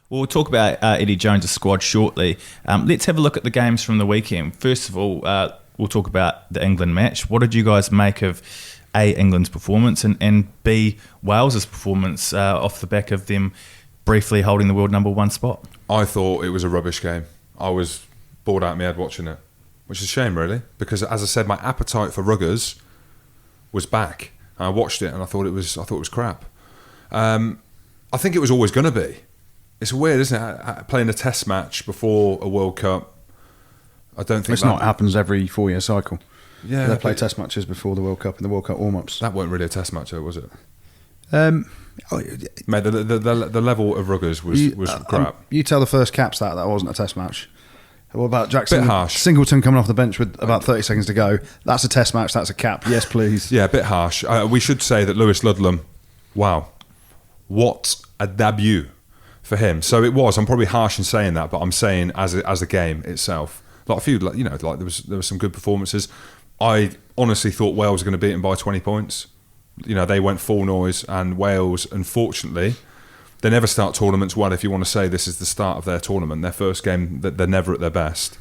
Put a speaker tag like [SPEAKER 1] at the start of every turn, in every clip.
[SPEAKER 1] We'll talk about Eddie Jones' squad shortly. Let's have a look at the games from the weekend. First of all, we'll talk about the England match. What did you guys make of A, England's performance, and B, Wales's performance off the back of them briefly holding the world number one spot?
[SPEAKER 2] I thought it was a rubbish game. I was bored out of my head watching it, which is a shame, really, because as I said, my appetite for ruggers was back. I watched it and I thought it was crap. I think it was always going to be. It's weird, isn't it? Playing a test match before a World Cup. I don't think
[SPEAKER 3] it's not happens every 4-year cycle.
[SPEAKER 2] Yeah,
[SPEAKER 3] they play test matches before the World Cup and the World Cup warm-ups.
[SPEAKER 2] That weren't really a test match, though, was it? Mate, the level of ruggers was crap.
[SPEAKER 3] You tell the first caps that wasn't a test match. What about Jackson?
[SPEAKER 2] Bit harsh.
[SPEAKER 3] Singleton coming off the bench with about 30 seconds to go. That's a test match. That's a cap. Yes, please.
[SPEAKER 2] Yeah, a bit harsh. We should say that Lewis Ludlam. Wow, what a debut for him. So it was. I'm probably harsh in saying that, but I'm saying as a game itself, like there was some good performances. I honestly thought Wales were going to beat him by 20 points. They went full noise, and Wales, unfortunately, they never start tournaments well. If you want to say this is the start of their tournament, their first game, they're never at their best.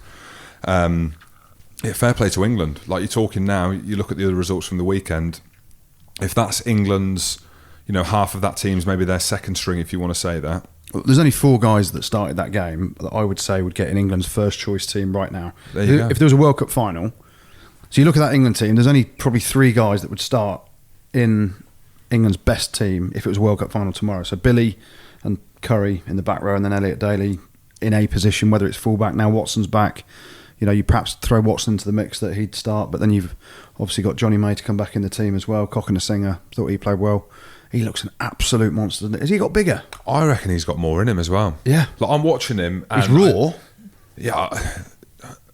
[SPEAKER 2] Fair play to England. Like you're talking now, you look at the other results from the weekend. If that's England's, half of that team's maybe their second string, if you want to say that.
[SPEAKER 3] There's only 4 guys that started that game that I would say would get in England's first choice team right now.
[SPEAKER 2] There you go.
[SPEAKER 3] If there was a World Cup final, so you look at that England team, there's only probably 3 guys that would start in England's best team if it was a World Cup final tomorrow. So Billy and Curry in the back row, and then Elliot Daly in a position, whether it's fullback. Now Watson's back. You perhaps throw Watson into the mix that he'd start, but then you've obviously got Johnny May to come back in the team as well. Cock and a Singer, thought he played well. He looks an absolute monster. Has he got bigger?
[SPEAKER 2] I reckon he's got more in him as well.
[SPEAKER 3] Yeah.
[SPEAKER 2] Like I'm watching him. And
[SPEAKER 3] he's raw.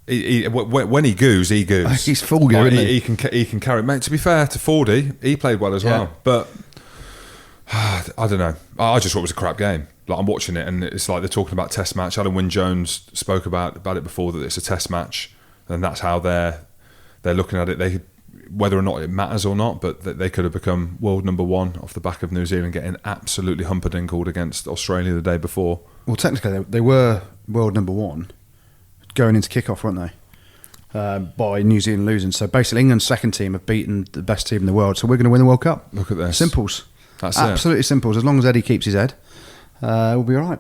[SPEAKER 2] When he goos, he goos.
[SPEAKER 3] He's full gear, isn't he?
[SPEAKER 2] He can carry. Mate, to be fair to Fordy, he played well as well. But I don't know. I just thought it was a crap game. Like I'm watching it, and it's like they're talking about test match. Alan Wynne-Jones spoke about it before, that it's a test match, and that's how they're looking at it. Whether or not it matters or not, but they could have become world number one off the back of New Zealand getting absolutely humperdinkled against Australia the day before.
[SPEAKER 3] Well, technically they were world number one going into kickoff, weren't they? By New Zealand losing. So basically England's second team have beaten the best team in the world. So we're going to win the World Cup.
[SPEAKER 2] Look at this.
[SPEAKER 3] Simples.
[SPEAKER 2] That's
[SPEAKER 3] absolutely simples. As long as Eddie keeps his head, we'll be all right.